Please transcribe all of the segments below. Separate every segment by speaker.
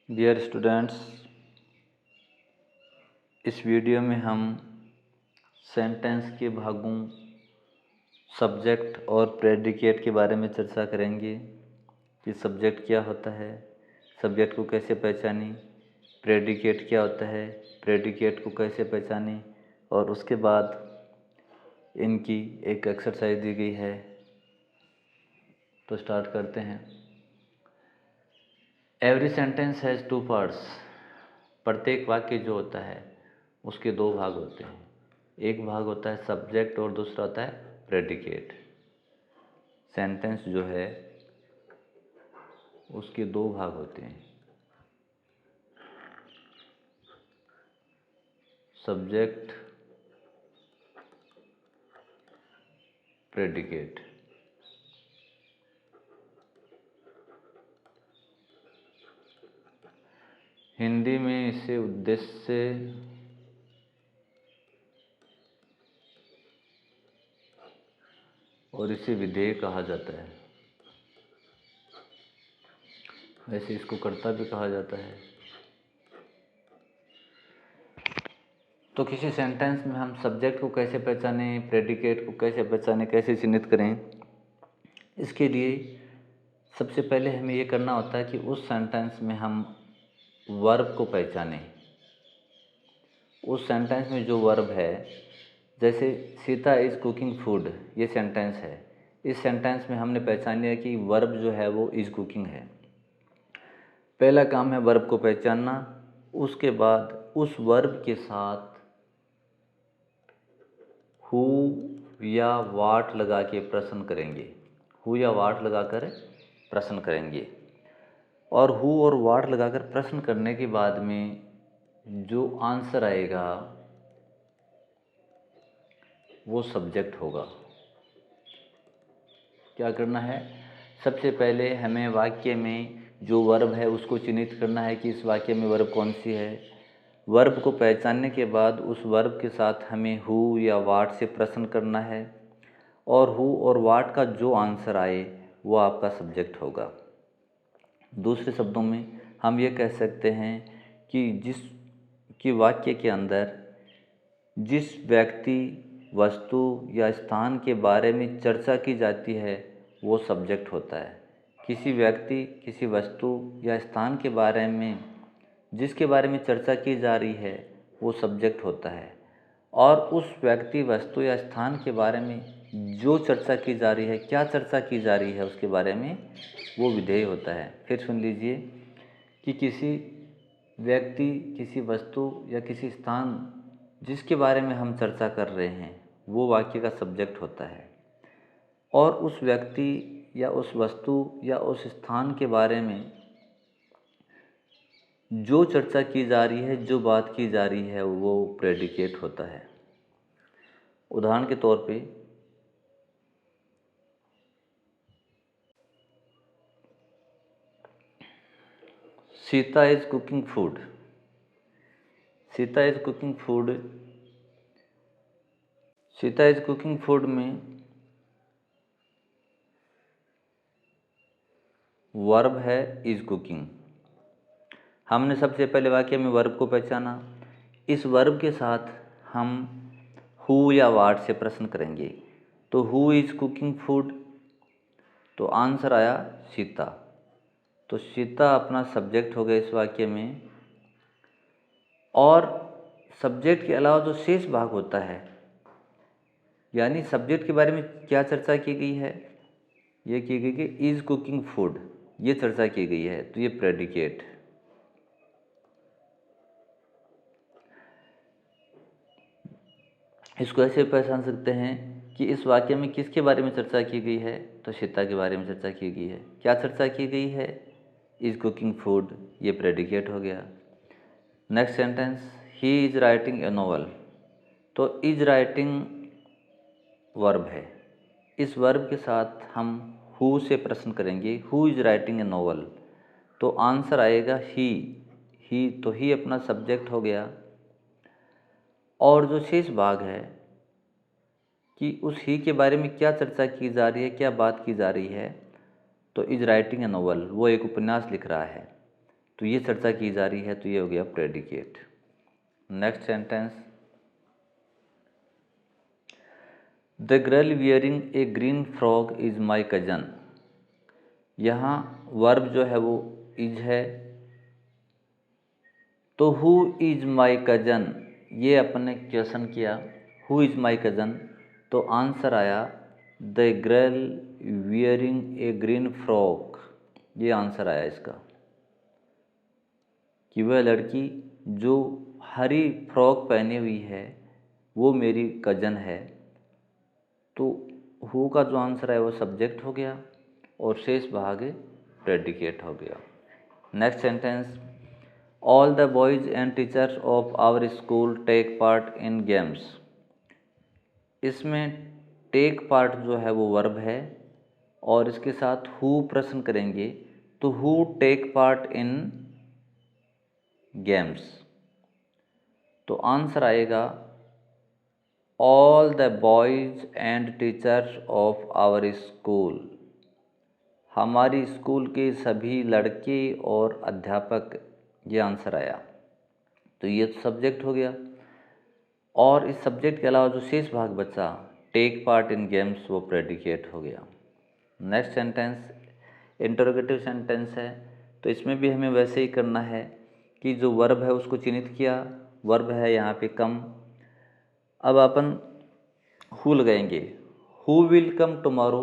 Speaker 1: Dear students, इस video में हम सेंटेंस के भागों सब्जेक्ट और प्रेडिकेट के बारे में चर्चा करेंगे कि सब्जेक्ट क्या होता है, सब्जेक्ट को कैसे पहचानें, प्रेडिकेट क्या होता है, प्रेडिकेट को कैसे पहचानें और उसके बाद इनकी एक एक्सरसाइज दी गई है। तो स्टार्ट करते हैं। Every sentence has two parts. प्रत्येक वाक्य जो होता है उसके दो भाग होते हैं। एक भाग होता है सब्जेक्ट और दूसरा होता है प्रेडिकेट। सेंटेंस जो है उसके दो भाग होते हैं, सब्जेक्ट, प्रेडिकेट। हिंदी में इसे उद्देश्य और इसे विधेय कहा जाता है। वैसे इसको कर्ता भी कहा जाता है। तो किसी सेंटेंस में हम सब्जेक्ट को कैसे पहचानें, प्रेडिकेट को कैसे पहचानें, कैसे चिन्हित करें, इसके लिए सबसे पहले हमें ये करना होता है कि उस सेंटेंस में हम वर्ब को पहचानें। उस सेंटेंस में जो वर्ब है, जैसे सीता इज़ कुकिंग फूड, ये सेंटेंस है। इस सेंटेंस में हमने पहचान लिया कि वर्ब जो है वो इज़ कुकिंग है। पहला काम है वर्ब को पहचानना। उसके बाद उस वर्ब के साथ हु या वाट लगा के प्रश्न करेंगे। हु या वाट लगाकर प्रश्न करेंगे और हु और वाट लगाकर प्रश्न करने के बाद में जो आंसर आएगा वो सब्जेक्ट होगा। क्या करना है? सबसे पहले हमें वाक्य में जो वर्ब है उसको चिन्हित करना है कि इस वाक्य में वर्ब कौन सी है। वर्ब को पहचानने के बाद उस वर्ब के साथ हमें हु या वाट से प्रश्न करना है और हु और वाट का जो आंसर आए वो आपका सब्जेक्ट होगा। दूसरे शब्दों में हम ये कह सकते हैं कि वाक्य के अंदर जिस व्यक्ति, वस्तु या स्थान के बारे में चर्चा की जाती है वो सब्जेक्ट होता है। किसी व्यक्ति, किसी वस्तु या स्थान के बारे में जिसके बारे में चर्चा की जा रही है वो सब्जेक्ट होता है और उस व्यक्ति, वस्तु या स्थान के बारे में जो चर्चा की जा रही है, क्या चर्चा की जा रही है उसके बारे में वो विधेय होता है। फिर सुन लीजिए कि किसी व्यक्ति, किसी वस्तु या किसी स्थान जिसके बारे में हम चर्चा कर रहे हैं वो वाक्य का सब्जेक्ट होता है और उस व्यक्ति या उस वस्तु या उस स्थान के बारे में जो चर्चा की जा रही है, जो बात की जा रही है वो प्रेडिकेट होता है। उदाहरण के तौर पे Sita is cooking food. Sita is cooking food, Sita is cooking food में वर्ब है इज़ कुकिंग। हमने सबसे पहले वाक्य में वर्ब को पहचाना। इस वर्ब के साथ हम हु या वाट से प्रश्न करेंगे। तो हु इज़ कुकिंग फूड, तो आंसर आया सीता। तो सीता अपना सब्जेक्ट हो गया इस वाक्य में। और सब्जेक्ट के अलावा जो शेष भाग होता है, यानी सब्जेक्ट के बारे में क्या चर्चा की गई है, ये की गई कि इज़ कुकिंग फूड, ये चर्चा की गई है, तो ये प्रेडिकेट। इसको ऐसे पहचान सकते हैं कि इस वाक्य में किसके बारे में चर्चा की गई है, तो सीता के बारे में चर्चा की गई है। क्या चर्चा की गई है? इज़ कुकिंग फूड, ये प्रेडिकेट हो गया। Next sentence, he is writing a novel. तो इज़ राइटिंग वर्ब है। इस वर्ब के साथ हम हु से प्रश्न करेंगे, who is writing a novel, तो आंसर आएगा ही, तो ही अपना सब्जेक्ट हो गया। और जो शेष भाग है कि उस ही के बारे में क्या चर्चा की जा रही है, क्या बात की जा रही है, तो इज़ राइटिंग ए नॉवल, वो एक उपन्यास लिख रहा है। तो ये चर्चा की जा रही है, तो ये हो गया predicate. Next sentence, the girl wearing a green frock is my cousin. यहाँ वर्ब जो है वो इज है, तो हु इज माई कजन, ये अपने क्वेश्चन किया हु इज माई कजन, तो आंसर आया the girl wearing a green frock. ये आंसर आया इसका, कि वह लड़की जो हरी फ्रॉक पहनी हुई है वो मेरी कजन है। तो हु का जो आंसर है वो सब्जेक्ट हो गया और शेष भाग प्रेडिकेट हो गया। Next sentence, all the boys and teachers of our school take part in games. इसमें टेक पार्ट जो है वो वर्ब है और इसके साथ हु प्रश्न करेंगे, तो who take part in games, तो आंसर आएगा all the boys and teachers of our school. हमारी स्कूल के सभी लड़के और अध्यापक, ये आंसर आया। तो ये सब्जेक्ट हो गया और इस सब्जेक्ट के अलावा जो शेष भाग बचा टेक पार्ट इन गेम्स, वो प्रेडिकेट हो गया। नेक्स्ट सेंटेंस इंटरोगेटिव सेंटेंस है, तो इसमें भी हमें वैसे ही करना है कि जो वर्ब है उसको चिन्हित किया, वर्ब है यहाँ पे कम। अब अपन हु लगाएंगे, who will come tomorrow,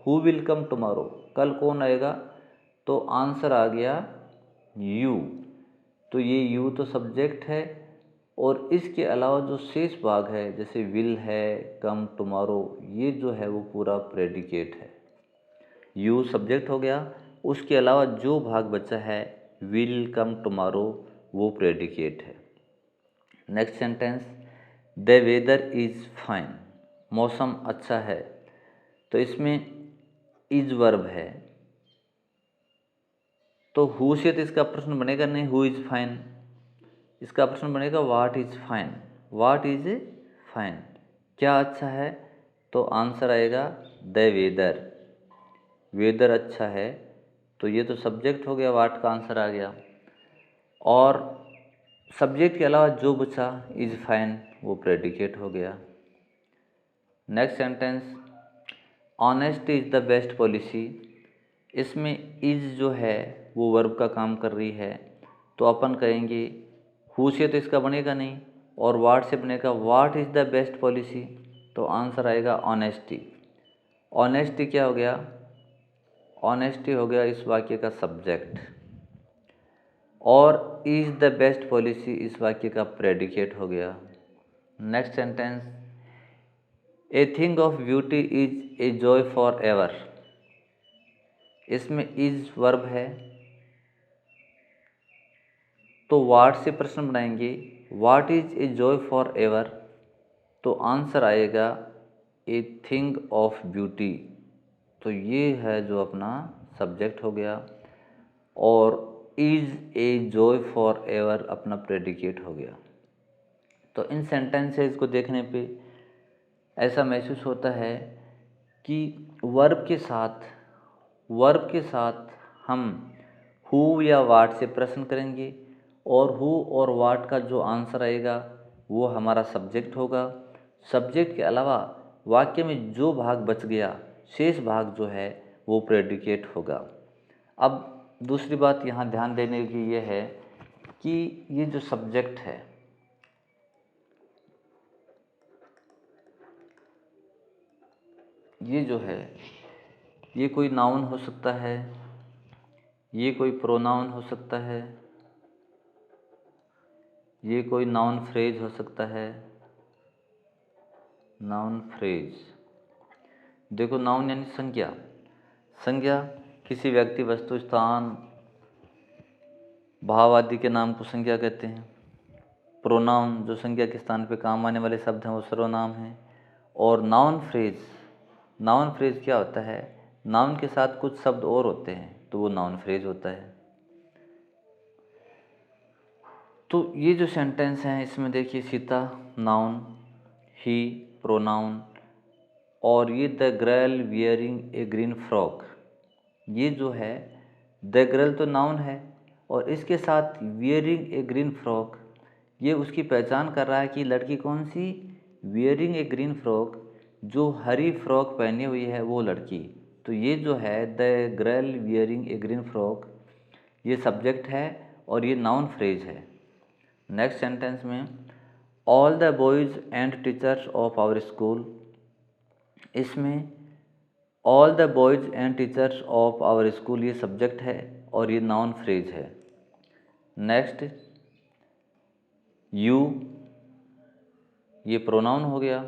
Speaker 1: who will come tomorrow, कल कौन आएगा, तो आंसर आ गया यू। तो ये यू तो सब्जेक्ट है और इसके अलावा जो शेष भाग है जैसे विल है, कम, टुमारो, ये जो है वो पूरा प्रेडिकेट है। यू सब्जेक्ट हो गया, उसके अलावा जो भाग बचा है विल, कम, टुमारो, वो प्रेडिकेट है। Next sentence, the weather is fine, मौसम अच्छा है, तो इसमें इज वर्ब है, तो हु से तो इसका प्रश्न बनेगा नहीं, हु इज़ फाइन, इसका प्रश्न बनेगा what is fine, what is fine, क्या अच्छा है, तो आंसर आएगा द वेदर, वेदर अच्छा है, तो ये तो सब्जेक्ट हो गया, व्हाट का आंसर आ गया। और सब्जेक्ट के अलावा जो बचा इज़ फाइन, वो प्रेडिकेट हो गया। Next sentence, honest is the best policy, इसमें इज़ जो है वो वर्ब का काम कर रही है, तो अपन कहेंगे हु से तो इसका बनेगा नहीं और व्हाट से बनेगा what is the best policy, तो आंसर आएगा ऑनेस्टी। ऑनेस्टी क्या हो गया, ऑनेस्टी हो गया इस वाक्य का सब्जेक्ट और इज़ द बेस्ट पॉलिसी इस वाक्य का प्रेडिकेट हो गया। Next sentence, A thing of beauty is a joy for ever, इसमें इज वर्ब है, तो व्हाट से प्रश्न बनाएंगे, what is a joy for ever, तो आंसर आएगा ए थिंग ऑफ ब्यूटी, तो ये है जो अपना सब्जेक्ट हो गया और is a joy for ever अपना प्रेडिकेट हो गया। तो इन सेंटेंसेस को देखने पे ऐसा महसूस होता है कि वर्ब के साथ हम हु या व्हाट से प्रश्न करेंगे और हु और व्हाट का जो आंसर आएगा वो हमारा सब्जेक्ट होगा। सब्जेक्ट के अलावा वाक्य में जो भाग बच गया, शेष भाग जो है वो प्रेडिकेट होगा। अब दूसरी बात यहाँ ध्यान देने की ये है कि ये जो सब्जेक्ट है, ये जो है ये कोई नाउन हो सकता है, ये कोई प्रोनाउन हो सकता है, ये कोई नाउन फ्रेज हो सकता है। नाउन फ्रेज, देखो नाउन यानी संज्ञा, संज्ञा किसी व्यक्ति, वस्तु, स्थान, भाव आदि के नाम को संज्ञा कहते हैं। प्रोनाउन जो संज्ञा के स्थान पे काम आने वाले शब्द हैं वो सर्वनाम हैं। और नाउन फ्रेज क्या होता है, नाउन के साथ कुछ शब्द और होते हैं तो वो नाउन फ्रेज होता है। तो ये जो सेंटेंस हैं इसमें देखिए सीता नाउन, ही प्रोनाउन और ये the girl wearing a green frock, ये जो है द गर्ल तो नाउन है और इसके साथ वियरिंग ए ग्रीन फ्रॉक, ये उसकी पहचान कर रहा है कि लड़की कौन सी, वियरिंग ए ग्रीन फ्रॉक, जो हरी फ्रॉक पहनी हुई है वो लड़की। तो ये जो है the girl wearing a green frock, ये सब्जेक्ट है और ये नाउन फ्रेज है। नेक्स्ट सेंटेंस में all the boys and teachers of our school, इसमें all the boys and teachers of our school ये सब्जेक्ट है और ये नाउन फ्रेज है। नेक्स्ट यू, ये प्रोनाउन हो गया।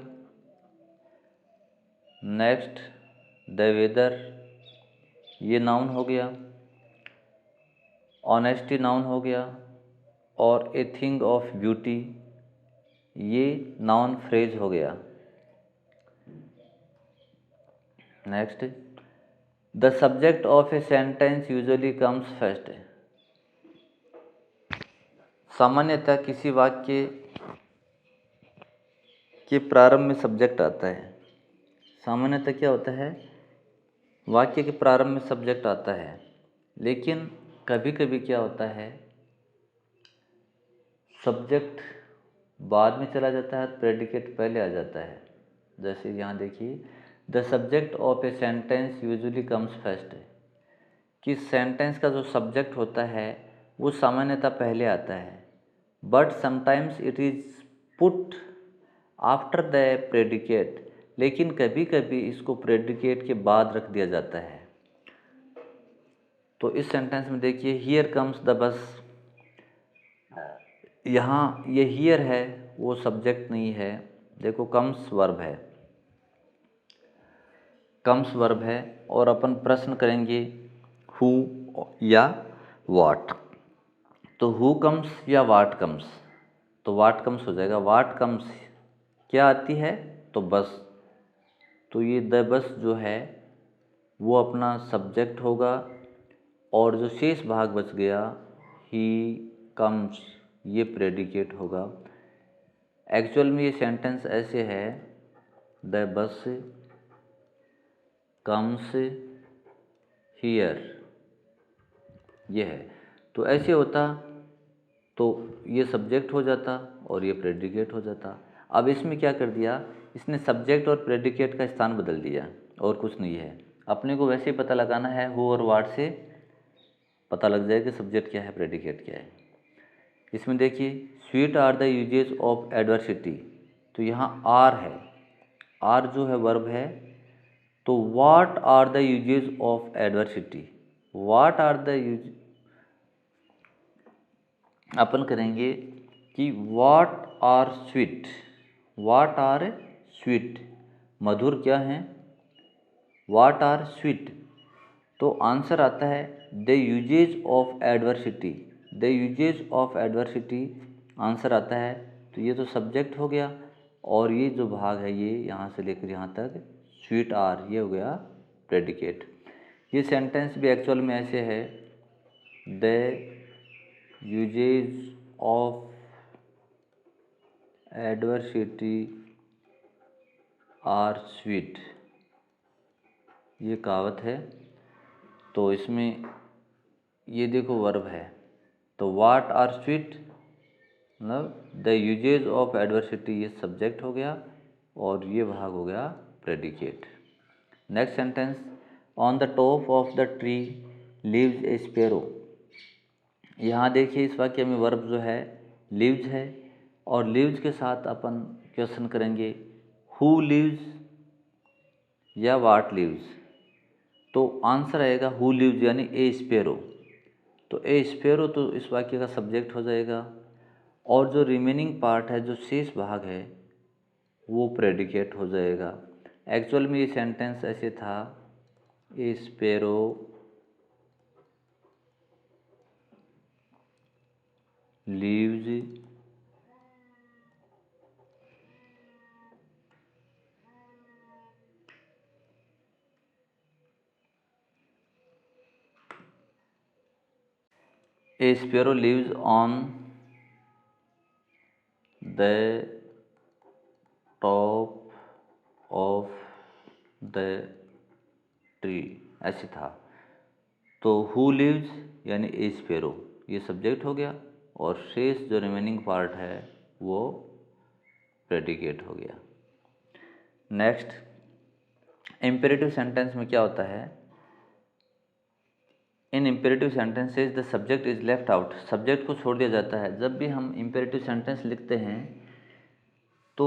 Speaker 1: नेक्स्ट द वेदर, ये नाउन हो गया। ऑनेस्टी नाउन हो गया और ए थिंग ऑफ ब्यूटी, ये नाउन फ्रेज हो गया। Next the subject of a sentence usually comes first, सामान्यतः किसी वाक्य के प्रारंभ में सब्जेक्ट आता है। सामान्यतः क्या होता है, वाक्य के प्रारंभ में सब्जेक्ट आता है, लेकिन कभी कभी क्या होता है सब्जेक्ट बाद में चला जाता है, प्रेडिकेट पहले आ जाता है। जैसे यहाँ देखिए the subject of a sentence usually comes first, कि सेंटेंस का जो सब्जेक्ट होता है वो सामान्यतः पहले आता है, but sometimes it is put after the predicate, लेकिन कभी कभी इसको प्रेडिकेट के बाद रख दिया जाता है। तो इस सेंटेंस में देखिए हियर कम्स द बस, यहाँ ये हियर है वो सब्जेक्ट नहीं है, देखो कम्स वर्ब है, कम्स वर्ब है और अपन प्रश्न करेंगे हु या व्हाट। तो हु कम्स या व्हाट कम्स, तो व्हाट कम्स हो जाएगा। व्हाट कम्स क्या आती है, तो बस, तो ये द बस जो है वो अपना सब्जेक्ट होगा और जो शेष भाग बच गया ही कम्स, ये प्रेडिकेट होगा। एक्चुअल में ये सेंटेंस ऐसे है द बस कम्स हियर, ये है। तो ऐसे होता तो ये सब्जेक्ट हो जाता और ये प्रेडिकेट हो जाता। अब इसमें क्या कर दिया, इसने सब्जेक्ट और प्रेडिकेट का स्थान बदल दिया और कुछ नहीं है। अपने को वैसे ही पता लगाना है, हु और व्हाट से पता लग जाए कि सब्जेक्ट क्या है प्रेडिकेट क्या है। इसमें देखिए sweet are the uses of adversity, तो यहाँ आर है, आर जो है वर्ब है, तो what are the uses of adversity, what are the use, अपन करेंगे कि what are sweet, what are sweet, मधुर क्या हैं, व्हाट आर स्वीट। तो आंसर आता है the uses of adversity, the uses of adversity answer आता है। तो ये तो सब्जेक्ट हो गया और ये जो भाग है ये यहाँ से लेकर यहाँ तक स्वीट आर, ये हो गया प्रेडिकेट। ये सेंटेंस भी एक्चुअल में ऐसे है the uses of adversity are sweet, ये कहावत है। तो इसमें ये देखो वर्ब है, तो व्हाट आर स्वीट मतलब द यूजेज ऑफ एडवर्सिटी, ये सब्जेक्ट हो गया और ये भाग हो गया predicate. Next sentence on the top of the tree lives a sparrow, यहाँ देखिए इस वाक्य में वर्ब जो है लिव्स है और लिव्स के साथ अपन क्वेश्चन करेंगे हु लिव्स या व्हाट लिव्स। तो आंसर आएगा हु लिव्स यानी ए स्पैरो। तो ए स्पैरो तो इस वाक्य का सब्जेक्ट हो जाएगा और जो रिमेनिंग पार्ट है, जो शेष भाग है, वो प्रेडिकेट हो जाएगा। एक्चुअल में ये सेंटेंस ऐसे था a sparrow leaves a sparrow lives on the top of the tree, ऐसे था। तो हु लिव्स यानी ए स्पैरो, ये सब्जेक्ट हो गया, और शेष जो रिमेनिंग पार्ट है वो प्रेडिकेट हो गया। नेक्स्ट, इम्पेरेटिव सेंटेंस में क्या होता है? In imperative sentences the subject is left out, subject को छोड़ दिया जाता है। जब भी हम इम्पेरेटिव सेंटेंस लिखते हैं तो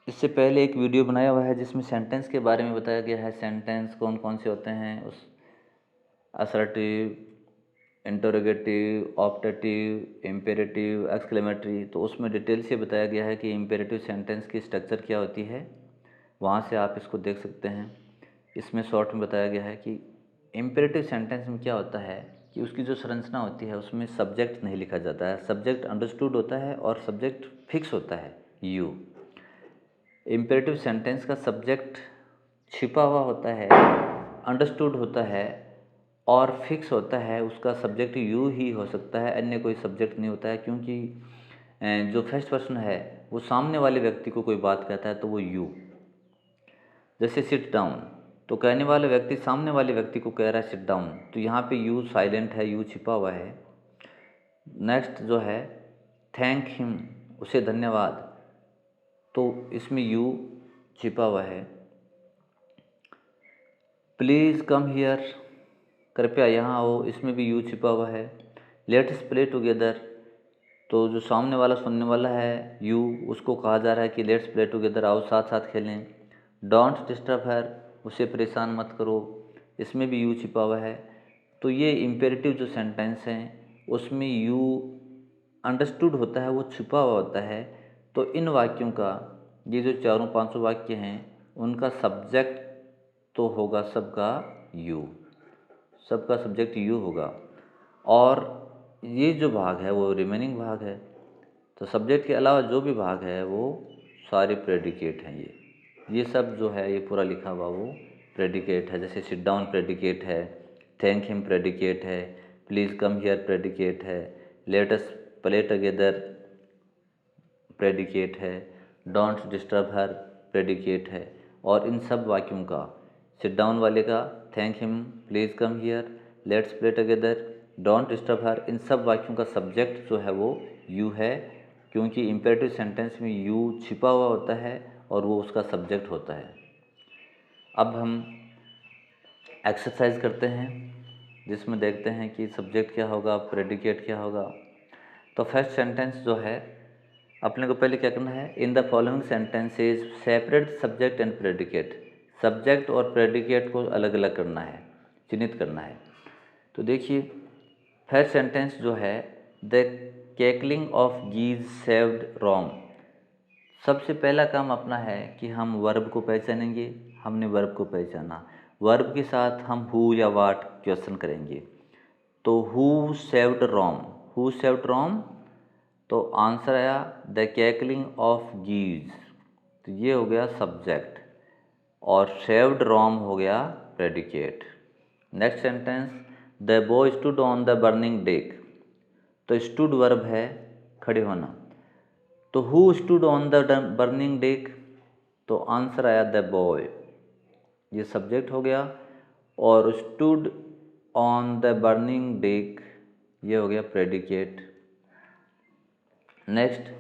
Speaker 1: इससे पहले एक वीडियो बनाया हुआ है जिसमें सेंटेंस के बारे में बताया गया है, सेंटेंस कौन कौन से होते हैं, उस assertive, interrogative, optative, imperative, exclamatory, तो उसमें डिटेल से बताया गया है कि इम्पेरेटिव सेंटेंस की स्ट्रक्चर क्या होती है। वहाँ से आप इसको देख सकते हैं। इसमें शॉर्ट में बताया गया है कि इम्पेरेटिव सेंटेंस में क्या होता है कि उसकी जो संरचना होती है उसमें सब्जेक्ट नहीं लिखा जाता है, सब्जेक्ट अंडरस्टूड होता है और सब्जेक्ट फिक्स होता है यू। इम्पेरेटिव सेंटेंस का सब्जेक्ट छिपा हुआ होता है, अंडरस्टूड होता है और फिक्स होता है। उसका सब्जेक्ट यू ही हो सकता है, अन्य कोई सब्जेक्ट नहीं होता है, क्योंकि जो फर्स्ट पर्सन है वो सामने वाले व्यक्ति को कोई बात कहता है तो वो यू। जैसे सिट डाउन, तो कहने वाले व्यक्ति सामने वाले व्यक्ति को कह रहा है सिट डाउन, तो यहाँ पे यू साइलेंट है, यू छिपा हुआ है। नेक्स्ट जो है थैंक हिम, उसे धन्यवाद, तो इसमें यू छिपा हुआ है। प्लीज़ कम हियर, कृपया यहाँ आओ, इसमें भी यू छिपा हुआ है। लेट्स प्ले टुगेदर, तो जो सामने वाला सुनने वाला है यू, उसको कहा जा रहा है कि लेट्स प्ले टुगेदर, आओ साथ साथ खेलें। डोंट डिस्टर्ब हर, उसे परेशान मत करो, इसमें भी यू छिपा हुआ है। तो ये इम्पेरेटिव जो सेंटेंस हैं उसमें यू अंडरस्टूड होता है, वो छुपा हुआ होता है। तो इन वाक्यों का, ये जो 400-500 वाक्य हैं, उनका सब्जेक्ट तो होगा सबका यू, सबका सब्जेक्ट यू होगा, और ये जो भाग है वो रिमेनिंग भाग है। तो सब्जेक्ट के अलावा जो भी भाग है वो सारे प्रेडिकेट हैं। ये सब जो है ये पूरा लिखा हुआ वो प्रेडिकेट है। जैसे सिट डाउन प्रेडिकेट है, थैंक हिम प्रेडिकेट है, प्लीज़ कम हियर प्रेडिकेट है, let us play together predicate है, डोंट डिस्टर्ब हर प्रेडिकेट है। और इन सब वाक्यों का, सिट डाउन वाले का thank him, please come here, let's play together, don't disturb her, इन सब वाक्यों का सब्जेक्ट जो है वो यू है, क्योंकि इम्पेरेटिव सेंटेंस में यू छिपा हुआ होता है और वो उसका सब्जेक्ट होता है। अब हम एक्सरसाइज करते हैं जिसमें देखते हैं कि सब्जेक्ट क्या होगा, प्रेडिकेट क्या होगा। तो फर्स्ट सेंटेंस जो है, अपने को पहले क्या करना है, in the following sentences separate subject and predicate, subject और प्रेडिकेट को अलग अलग करना है, चिन्हित करना है। तो देखिए फर्स्ट सेंटेंस जो है, द कैकलिंग ऑफ गीज सेव्ड रोम। सबसे पहला काम अपना है कि हम वर्ब को पहचानेंगे। हमने वर्ब को पहचाना, वर्ब के साथ हम हु या वाट क्वेश्चन करेंगे। तो who saved Rome, who saved Rome, तो आंसर आया द कैकलिंग ऑफ गीज, तो ये हो गया सब्जेक्ट, और सेव्ड रोम हो गया predicate. Next sentence, the boy stood on the burning deck, तो स्टूड वर्ब है खड़े होना, तो who stood on the burning deck, तो आंसर आया द बॉय, ये सब्जेक्ट हो गया, और stood on the burning deck ये हो गया predicate. Next,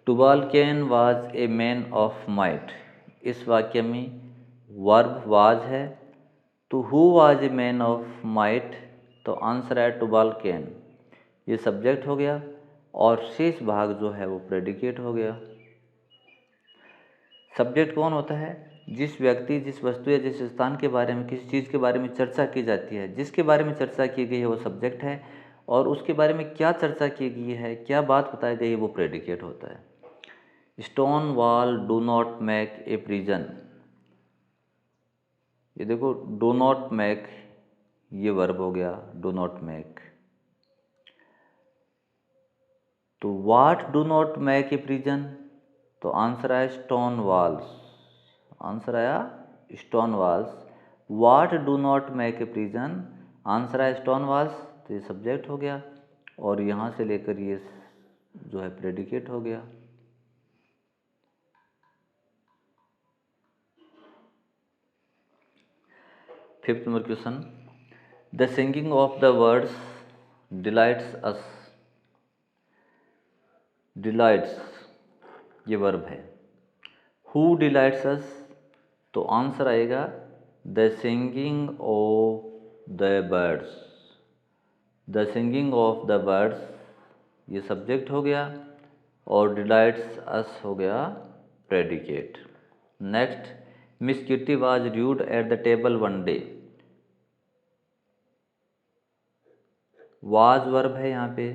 Speaker 1: Tubal Cain was a man of might, इस वाक्य में वर्ब वाज है, तो who was a man of might, तो आंसर है टुबालकेन, ये सब्जेक्ट हो गया, और शेष भाग जो है वो प्रेडिकेट हो गया। सब्जेक्ट कौन होता है? जिस व्यक्ति, जिस वस्तु या जिस स्थान के बारे में, किसी चीज़ के बारे में चर्चा की जाती है, जिसके बारे में चर्चा की गई है वो सब्जेक्ट है, और उसके बारे में क्या चर्चा की गई है, क्या बात बताई गई है, वो प्रेडिकेट होता है। Stone wall do not make a prison, ये देखो डू नॉट मेक, ये वर्ब हो गया डू नॉट मेक। तो what do not make a prison, तो आंसर आया स्टोन वॉल्स, आंसर आया stone walls. What do not make a prison, answer आया स्टोन वॉल्स, तो ये सब्जेक्ट हो गया, और यहाँ से लेकर ये जो है प्रेडिकेट हो गया। Fifth number question, the singing of the words delights us, delights ये वर्ब है। हु डिलाइट्स अस, तो आंसर आएगा the singing of the birds. The singing of the birds ये सब्जेक्ट हो गया और डिलाइट्स अस हो गया predicate. Next, miss kitty was rude at the table one day. Was verb है यहाँ पे,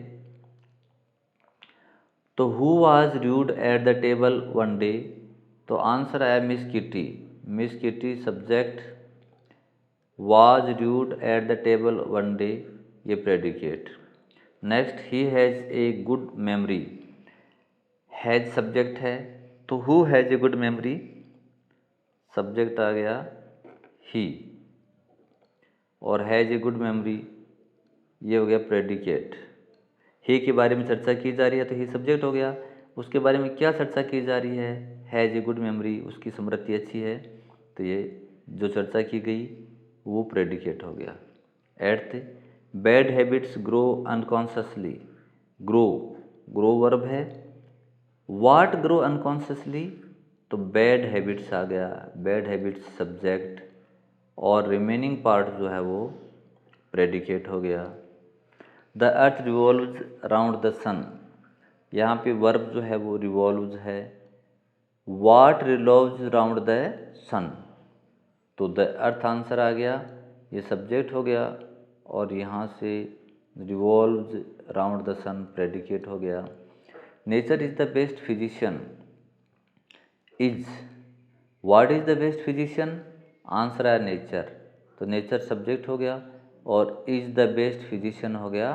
Speaker 1: तो who was rude at the table one day, तो आंसर आया miss Kitty. Miss Kitty subject, was rude at the table one day ये predicate. Next, he has a good memory. Has subject है, तो who has a good memory subject आ गया he, और has a good memory ये हो गया predicate. ही के बारे में चर्चा की जा रही है तो ही सब्जेक्ट हो गया। उसके बारे में क्या चर्चा की जा रही है, हैज़ ए गुड मेमोरी, उसकी स्मृति अच्छी है, तो ये जो चर्चा की गई वो प्रेडिकेट हो गया। Eighth, bad habits grow unconsciously. Grow, grow verb है। वाट ग्रो अनकॉन्शियसली, तो बैड हैबिट्स आ गया। बैड हैबिट्स सब्जेक्ट और रिमेनिंग पार्ट जो है वो प्रेडिकेट हो गया। The earth revolves around the sun, यहाँ पे वर्ब जो है वो रिवॉल्व्स है। What revolves around the sun, तो द अर्थ आंसर आ गया, ये सब्जेक्ट हो गया और यहाँ से revolves around the sun predicate हो गया। Nature is the best physician. Is, what is the best physician, answer है नेचर, तो नेचर सब्जेक्ट हो गया और इज़ द बेस्ट फिजिशियन हो गया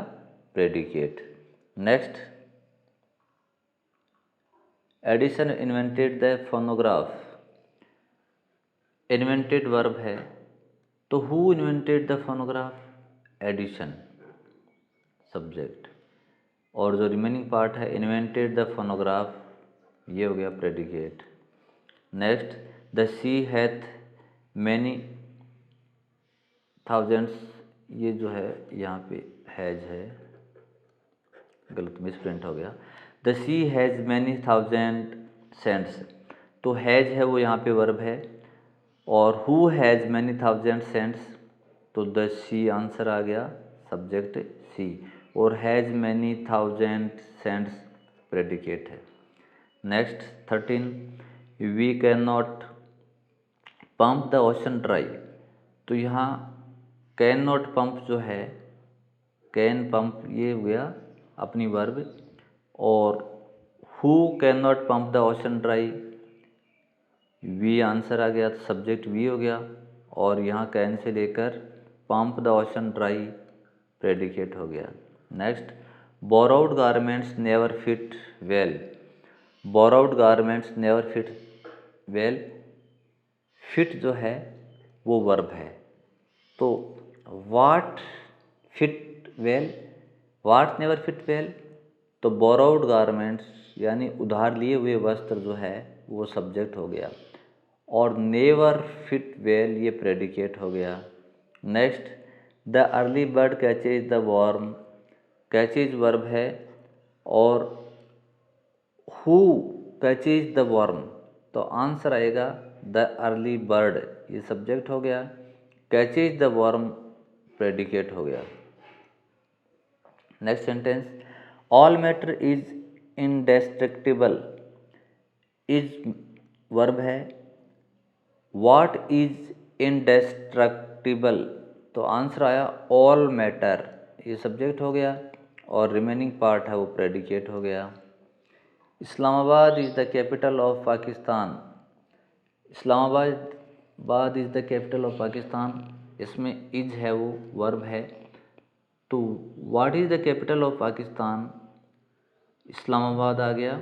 Speaker 1: predicate. Next, Edison invented the phonograph. Invented verb है, तो who invented the phonograph, Edison subject, और जो रिमेनिंग पार्ट है इन्वेंटेड द फोनोग्राफ ये हो गया predicate. Next, the sea hath many thousands, ये जो है यहाँ पे हैज है, गलत मिसप्रिंट हो गया। The sea has many thousand saints, तो हैज़ है वो यहाँ पे वर्ब है, और who has many thousand saints, तो द सी आंसर आ गया, सब्जेक्ट सी, और has many thousand saints predicate है। Next 13, we can not pump the ocean dry, तो यहाँ कैन नॉट पंप जो है, कैन पंप ये हो गया अपनी वर्ब, और who can not pump the ocean dry, we answer आ गया, सब्जेक्ट वी हो गया, और यहाँ कैन से लेकर pump the ocean dry predicate हो गया। Next, borrowed garments never fit well. Borrowed garments never fit well, fit जो है वो वर्ब है, तो वाट फिट वेल, वाट नेवर फिट वेल, तो बोरोड गारमेंट्स यानी उधार लिए हुए वस्त्र जो है वो सब्जेक्ट हो गया, और नेवर फिट वेल ये प्रेडिकेट हो गया। Next, the early bird catches the worm, catches verb है, और हु कैचेज द वर्म, तो आंसर आएगा द अर्ली बर्ड, ये सब्जेक्ट हो गया, कैचेज द वर्म प्रेडिकेट हो गया। Next sentence, all matter is इंडेस्ट्रक्टिबल, is verb है, व्हाट इज इंडेस्ट्रक्टिबल, तो आंसर आया ऑल मैटर, ये सब्जेक्ट हो गया, और रिमेनिंग पार्ट है वो प्रेडिकेट हो गया। Islamabad is the capital of Pakistan, Islamabad is the capital of Pakistan, इसमें इज है वो वर्ब है, तो what is the capital of Pakistan, Islamabad आ गया,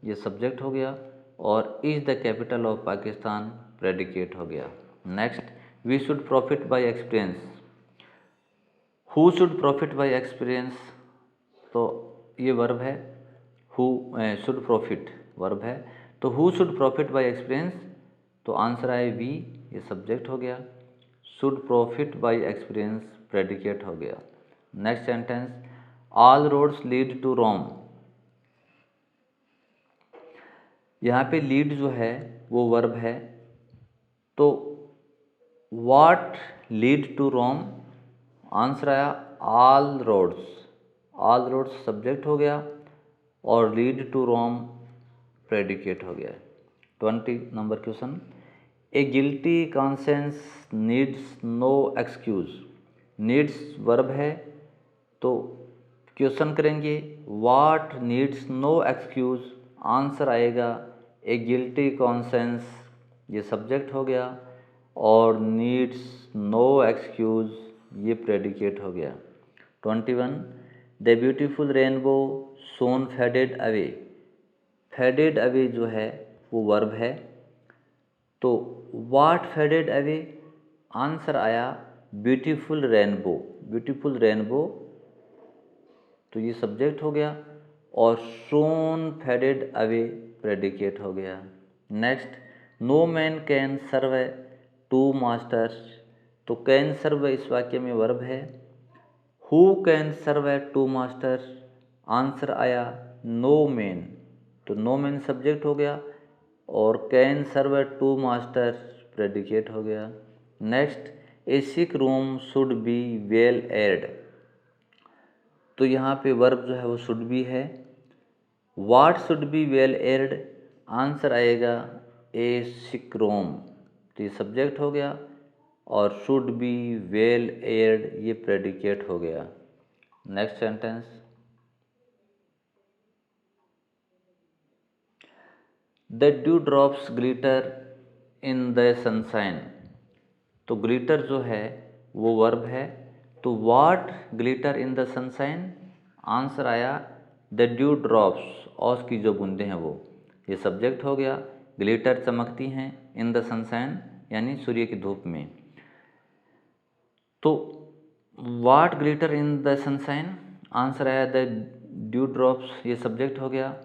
Speaker 1: ये सब्जेक्ट हो गया, और is the capital of Pakistan predicate हो गया। Next, we should profit by experience, who should profit by experience, तो ये वर्ब है, हु शुड प्रॉफिट वर्ब है, तो who should profit by experience, तो आंसर आए वी, ये सब्जेक्ट हो गया, should profit by experience predicate हो गया। Next sentence, all roads lead to Rome. यहाँ पे लीड जो है वो वर्ब है, तो what lead to Rome, answer आया all roads. All roads subject हो गया और लीड टू रोम प्रेडिकेट हो गया। 20 number question, a guilty conscience needs no excuse. Needs verb है, तो क्वेश्चन करेंगे what needs no excuse, answer आएगा ए गिल्टी कॉन्सेंस, ये सब्जेक्ट हो गया, और नीड्स नो एक्सक्यूज ये प्रेडिकेट हो गया। 21, the beautiful rainbow soon faded away. Faded away जो है वो वर्ब है, तो व्हाट फेडेड अवे, आंसर आया ब्यूटीफुल रेनबो। ब्यूटीफुल रेनबो, तो ये सब्जेक्ट हो गया, और सोन फेडेड अवे प्रेडिकेट हो गया। Next, no man can serve two masters. तो कैन सर्व इस वाक्य में वर्ब है। Who can serve two masters, answer आया नो मैन, तो नो मैन सब्जेक्ट हो गया और can serve two masters predicate हो गया। Next, a sick room should be well aired. तो यहाँ पे वर्ब जो है वो शुड बी है। What should be well aired, answer आएगा ए सिक रूम, तो ये सब्जेक्ट हो गया, और शुड बी वेल एयर्ड ये प्रेडिकेट हो गया। Next sentence, the dew drops glitter in the sunshine. तो ग्लिटर जो है वो वर्ब है, तो what glitter in the sunshine, answer आया द ड्यू ड्रॉप्स, औस की जो बूंदें हैं वो, ये सब्जेक्ट हो गया। ग्लिटर चमकती हैं इन द सनशाइन यानी सूर्य की धूप में, तो what glitter in the sunshine, answer आया द ड्यू ड्रॉप्स, ये सब्जेक्ट हो गया,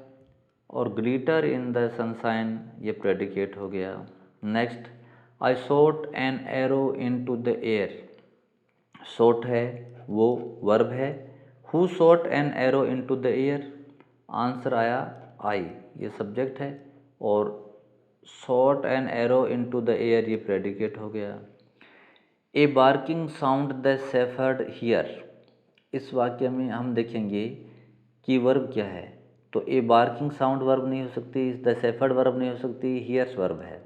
Speaker 1: और ग्लिटर इन द सनशाइन ये प्रेडिकेट हो गया। Next, I shot an arrow into the air. Shot है वो वर्ब है। Who shot an arrow into the air, answer आया आई, ये सब्जेक्ट है, और shot an arrow into the air ये प्रेडिकेट हो गया। A barking sound the shepherd here. इस वाक्य में हम देखेंगे कि वर्ब क्या है, तो ए बार्किंग साउंड वर्ब नहीं हो सकती, द शेफर्ड वर्ब नहीं हो सकती, हियर्स वर्ब है।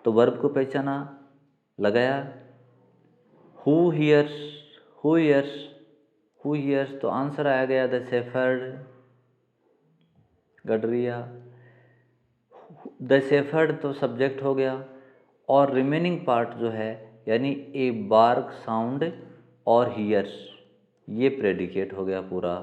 Speaker 1: तो वर्ब को पहचाना, लगाया, who hears, who hears, who hears, तो आंसर आ गया द शेफर्ड, गडरिया। द शेफर्ड तो सब्जेक्ट हो गया, और रिमेनिंग पार्ट जो है यानी ए बार्क साउंड और हियर्स ये प्रेडिकेट हो गया पूरा।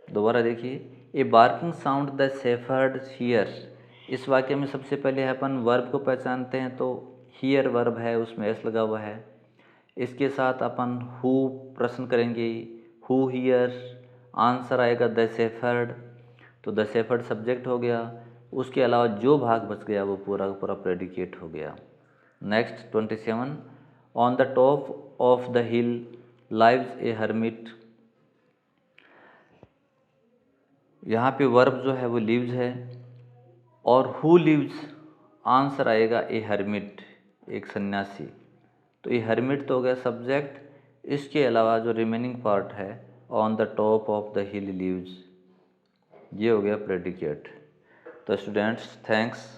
Speaker 1: दोबारा देखिए, a barking sound the shepherd hears. इस वाक्य में सबसे पहले अपन वर्ब को पहचानते हैं, तो हियर वर्ब है, उसमें एस लगा हुआ है। इसके साथ अपन हु प्रश्न करेंगे, हु हियर्स, आंसर आएगा द शेफर्ड, तो द शेफर्ड सब्जेक्ट हो गया। उसके अलावा जो भाग बच गया वो पूरा का पूरा प्रेडिकेट हो गया। Next 27, on the top of the hill lives A hermit. यहाँ पे वर्ब जो है वो लिव्स है, और हु लिव्स, आंसर आएगा ए हर्मिट, एक सन्यासी, तो ये हर्मिट तो हो गया सब्जेक्ट। इसके अलावा जो रिमेनिंग पार्ट है, on the top of the hill lives, ये हो गया प्रेडिकेट। तो स्टूडेंट्स थैंक्स,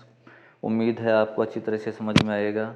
Speaker 1: उम्मीद है आपको अच्छी तरह से समझ में आएगा।